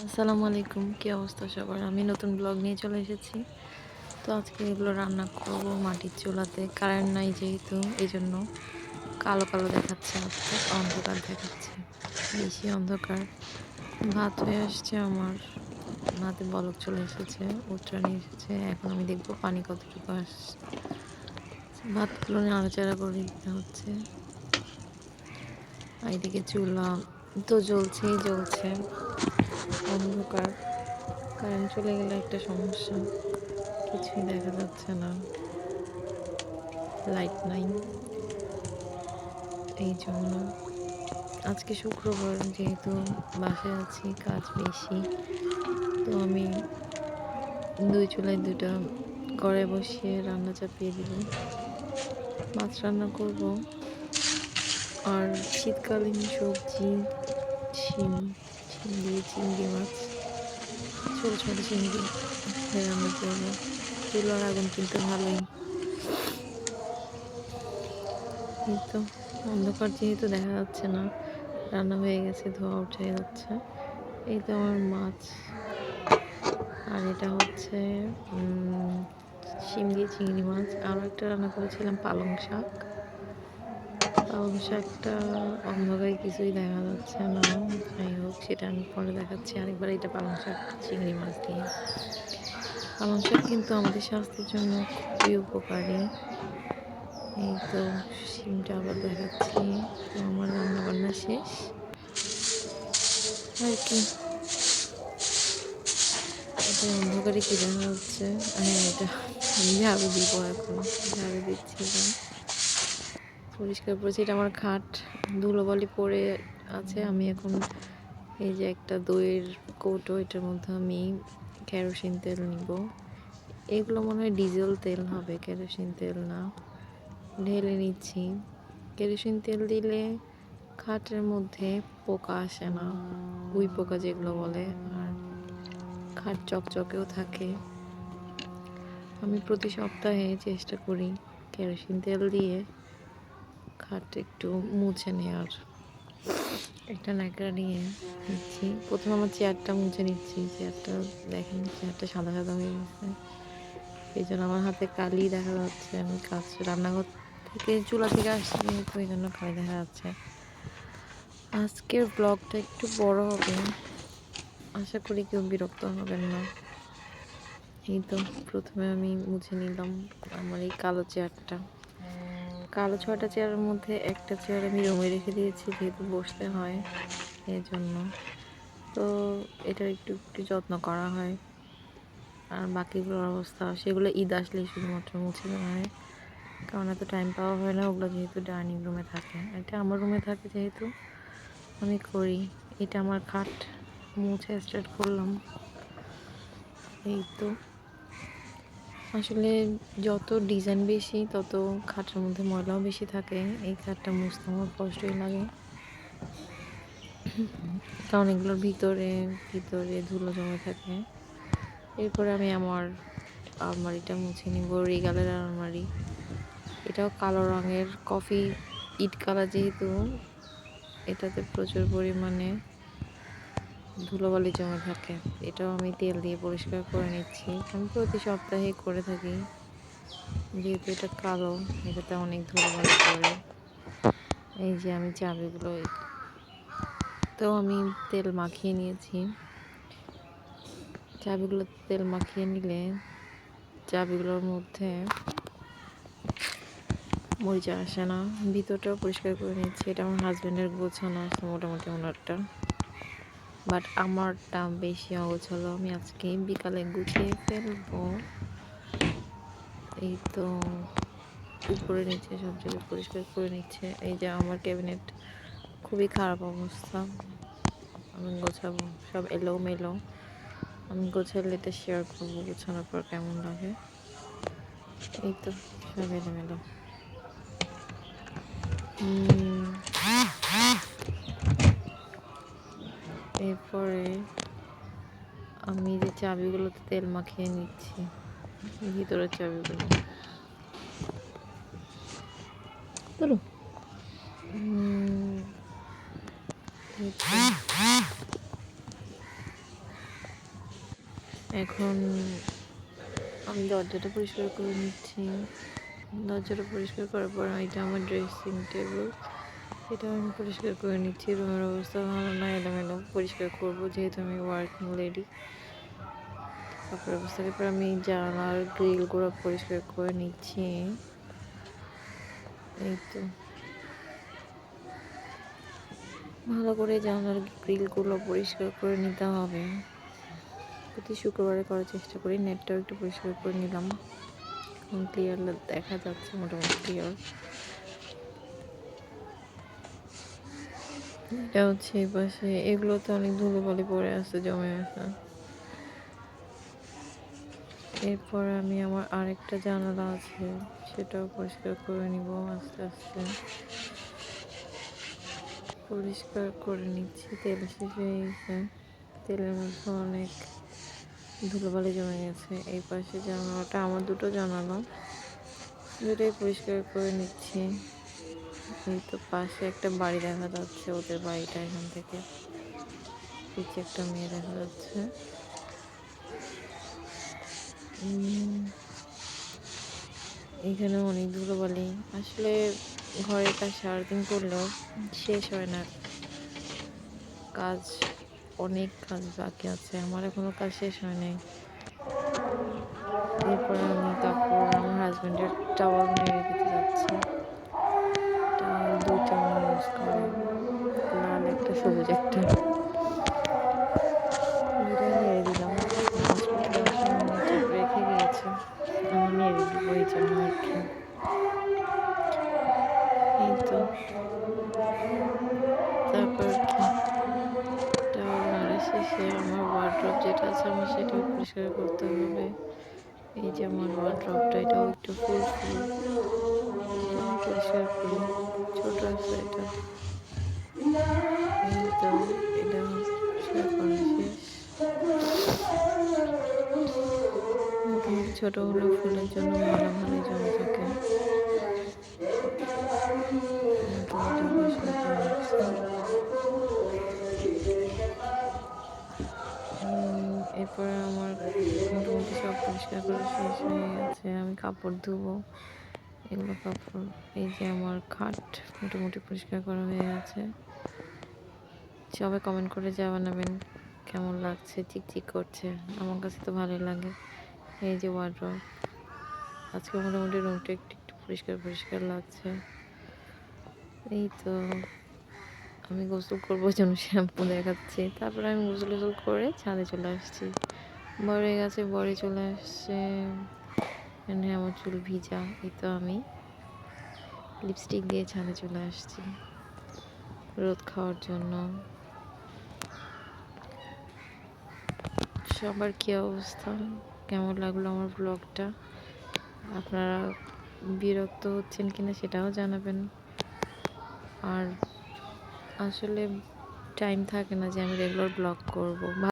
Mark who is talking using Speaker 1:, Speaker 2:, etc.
Speaker 1: আসসালামু আলাইকুম, কি অবস্থা সবার? আমি নতুন ব্লগ নিয়ে চলে এসেছি। তো আজকে এগুলো রান্না করব মাটির চুলাতে। কারেন্ট নাই যেহেতু এজন্য কালো কালো দেখাচ্ছে, অর্থাৎ অন্ধকার দেখাচ্ছে, বেশি অন্ধকার। ভাত হয়ে আসছে আমার, ভাতে বলক চলে এসেছে, উতরানি এসেছে। এখন আমি দেখবো পানি কতটুকু আসছে। ভাতগুলো নাড়াচাড়া করে দিতে হচ্ছে। আর এদিকে চুলা তো জ্বলছেই জ্বলছে, অন্ধকার। কারেন্ট চলে গেলে একটা সমস্যা, কিছুই দেখা যাচ্ছে না, লাইট নাই। এই জন্য আজকে শুক্রবার, যেহেতু বাসায় আছি, কাজ বেশি, তো আমি দুই চুলায় দুটা কড়াই বসিয়ে রান্না চাপিয়ে দিব। মাছ রান্না করব, আর শীতকালীন সবজি শিম, শিম দিয়ে চিংড়ি মাছ, ছোট ছোট চিংড়ি রান্না করব। চুলার আগুন কিন্তু ভালোই। এই তো অন্ধকার, যেহেতু দেখা যাচ্ছে না, রান্না হয়ে গেছে, ধোয়া উঠে যাচ্ছে। এই তো আমার মাছ। আর এটা হচ্ছে শিম দিয়ে চিংড়ি মাছ। আরও একটা রান্না করেছিলাম পালং শাক। পালং শাকটা অন্ধকারে কিছুই দেখা যাচ্ছে না, যাই হোক সেটা আমি পরে দেখাচ্ছি আরেকবার। এটা পালং শাক চিংড়ি মাছ দিয়ে। পালং শাক কিন্তু আমাদের স্বাস্থ্যের জন্য খুবই উপকারী। এই তো শিমটা আবার দেখাচ্ছি। তো আমার রান্না বান্না শেষ আর কি। এটা অন্ধকারে কি দেখা যাচ্ছে? হ্যাঁ, এটা ঝাড়ু দিব, এখন ঝাড়ু দিচ্ছিলাম, পরিষ্কার করেছি। এটা আমার খাট, ধুলোবালি পড়ে আছে। আমি এখন এই যে একটা দইয়ের কৌটো, এটার মধ্যে আমি কেরোসিন তেল নিব। এগুলো মনে হয় ডিজেল তেল হবে, কেরোসিন তেল না। ঢেলে নিচ্ছি। কেরোসিন তেল দিলে খাটের মধ্যে পোকা আসে না, উই পোকা যেগুলো বলে, আর খাট চকচকেও থাকে। আমি প্রতি সপ্তাহে চেষ্টা করি কেরোসিন তেল দিয়ে খাট একটু মুছে নেওয়ার। একটা ন্যাকড়া নিয়ে নিচ্ছি। প্রথমে আমার চেয়ারটা মুছে নিচ্ছি। চেয়ারটা দেখেন, চেয়ারটা সাদা সাদা হয়ে গেছে, এই জন্য আমার হাতে কালি দেখা যাচ্ছে। আমি কাজ রান্নাঘর থেকে, চুলা থেকে আসছি যেহেতু, এই জন্য কালি দেখা যাচ্ছে। আজকের ব্লগটা একটু বড় হবে, আশা করি কেউ বিরক্ত হবেন না। এই তো প্রথমে আমি মুছে নিলাম আমার এই কালো চেয়ারটা। কালো 6টা চেয়ারের মধ্যে একটা চেয়ার আমি রুমে রেখে দিয়েছি, যেহেতু বসতে হয় এই জন্য। তো এটার একটু একটু যত্ন করা হয়। আর বাকিগুলোর অবস্থা, সেগুলো ঈদ আসলেই শুধুমাত্র মুছে দেওয়া হয়, কারণ এত টাইম পাওয়া হয় না। ওগুলো যেহেতু ডাইনিং রুমে থাকে, এটা আমার রুমে থাকে, যেহেতু আমি করি। এটা আমার খাট, মুছে স্টার্ট করলাম। এই তো আসলে যত ডিজাইন বেশি, তত খাটের মধ্যে ময়লাও বেশি থাকে। এই খাটটা মুছতে আমার কষ্টই লাগে, কারণ এগুলোর ভিতরে ভিতরে ধুলো জমে থাকে। এরপরে আমি আমার আলমারিটা মুছে নিব, রিগালের আলমারি। এটাও কালো রঙের, কফি ইট কালার, যেহেতু এটাতে প্রচুর পরিমাণে ধুলোবালি জমে থাকে। এটাও আমি তেল দিয়ে পরিষ্কার করে নিচ্ছি। আমি প্রতি সপ্তাহে করে থাকি, যেহেতু এটা কালো, এটাতে অনেক ধুলোবালি পড়ে। এই যে আমি চাবিগুলো, তো আমি তেল মাখিয়ে নিয়েছি। চাবিগুলো তেল মাখিয়ে নিলে চাবিগুলোর মধ্যে মরিচা আসে না। ভিতরটাও পরিষ্কার করে নিচ্ছি। এটা আমার হাজব্যান্ডের গোছানো আছে মোটামুটি, ওনারটা, বাট আমারটা বেশি অগোছালো। আমি আজকে বিকালে গুছিয়ে ফেলবো। এই তো উপরে নিচে সব জায়গায় পরিষ্কার করে নিচ্ছে। এই যে আমার ক্যাবিনেট, খুবই খারাপ অবস্থা, আমি গোছাবো, সব এলোমেলো। আমি গোছালে এটা শেয়ার করবো, গোছানোর পর কেমন লাগে। এই তো সব এলোমেলো। এরপরে আমি যে চাবিগুলোতে তেল মাখিয়ে নিচ্ছি, ভিতরের চাবিগুলো, এখন আমি দরজাটা পরিষ্কার করে নিচ্ছি। দরজাটা পরিষ্কার করার পর এটা আমার ড্রেসিং টেবিল, এটা আমি পরিষ্কার করে নিচ্ছি। রুমের অবস্থা ভালো না, এলোমেলো। পরিষ্কার করবো যেহেতু আমি ওয়ার্কিং লেডি। তারপর অবস্থা এরপর আমি জানালার গ্রিলগুলো পরিষ্কার করে নিচ্ছি। এই তো ভালো করে জানালার গ্রিলগুলো পরিষ্কার করে নিতে হবে। প্রতি শুক্রবারে করার চেষ্টা করি। নেটটাও একটু পরিষ্কার করে নিলাম। এখন ক্লিয়ার দেখা যাচ্ছে, মোটামুটি ক্লিয়ার। এটা হচ্ছে এই পাশে, এগুলোতে অনেক ধুলোবালি পড়ে আছে, জমে আছে। এরপর আমি আমার আরেকটা জানালা আছে, সেটাও পরিষ্কার করে নিব আস্তে আস্তে। পরিষ্কার করে নিচ্ছি। তেল শেষ হয়ে গেছে, তেলের মধ্যে অনেক ধুলোবালি জমে গেছে। এই পাশে জানালাটা, আমার দুটো জানালা, দুটোই পরিষ্কার করে নিচ্ছি। এই তো পাশে একটা বাড়ি দেখা যাচ্ছে, ওদের বাড়িটা এখান থেকে। পিছে একটা মেয়ে দেখা যাচ্ছে। এখানে অনেক ধুলোবালি। আসলে ঘরের কাজ সারাদিন করলেও শেষ হয় না। কাজ, অনেক কাজ বাকি আছে, আমার এখনো কাজ শেষ হয় নাই। এরপরে আমি কাপড়, আমার হাজবেন্ডের টাওয়াল নেড়ে দিতে যাচ্ছি। টাওয়াল দুইটা উনি ইউজ করে, লাল একটা সবুজ একটা, দুটাই নেড়ে দিলাম। নামাজ পড়তে যাওয়ার সময় উনি তো রেখে গিয়েছে, আমি নেড়ে দিব এই জন্য আর কি। এই তো তারপর কি, টাওয়াল নাড়া শেষে আমার ওয়ার্ড্রপ যেটা আছে আমার সেটাও পরিষ্কার করতে হবে। এই যে আমার ওয়ার্ড্রপটা, এটাও একটু ফুল ফুল, এটাও পরিষ্কার করি। ছোট আছে এটা। এই তো এটা পরিষ্কার করা শেষ। মোটামুটি ছোট হলেও ফুলের জন্য ময়লা ভালোই জমে থাকে। তো এটা পরিষ্কার করে নিচ্ছি। এরপরে আমার মোটামুটি সব পরিষ্কার করা শেষ হয়ে গেছে। আমি কাপড় ধুবো, এগুলো কাপড়। এই যে আমার খাট মোটামুটি পরিষ্কার করা হয়ে গেছে। সবাই কমেন্ট করে জানাবেন কেমন লাগছে, চিকচিক করছে। আমার কাছে তো ভালোই লাগে। এই যে ওয়ার্ড্রপ, আজকে মোটামুটি রুমটা একটু একটু পরিষ্কার পরিষ্কার লাগছে। এই তো আমি গোসল করবো, জন্য শ্যাম্পু দেখাচ্ছি। তারপরে আমি গোসল টোসল করে ছাদে চলে আসছি। বরে গেছে, বরে চলে আসছে। এখানে আমার চুল ভিজা। এই তো আমি লিপস্টিক দিয়ে ছাদে চলে আসছি রোদ খাওয়ার জন্য। সবার কি অবস্থা, কেমন লাগলো আমার ব্লগটা? আপনারা বিরক্ত হচ্ছেন কিনা সেটাও জানাবেন। আর আসলে টাইম থাকে না যে আমি রেগুলার ব্লগ করব।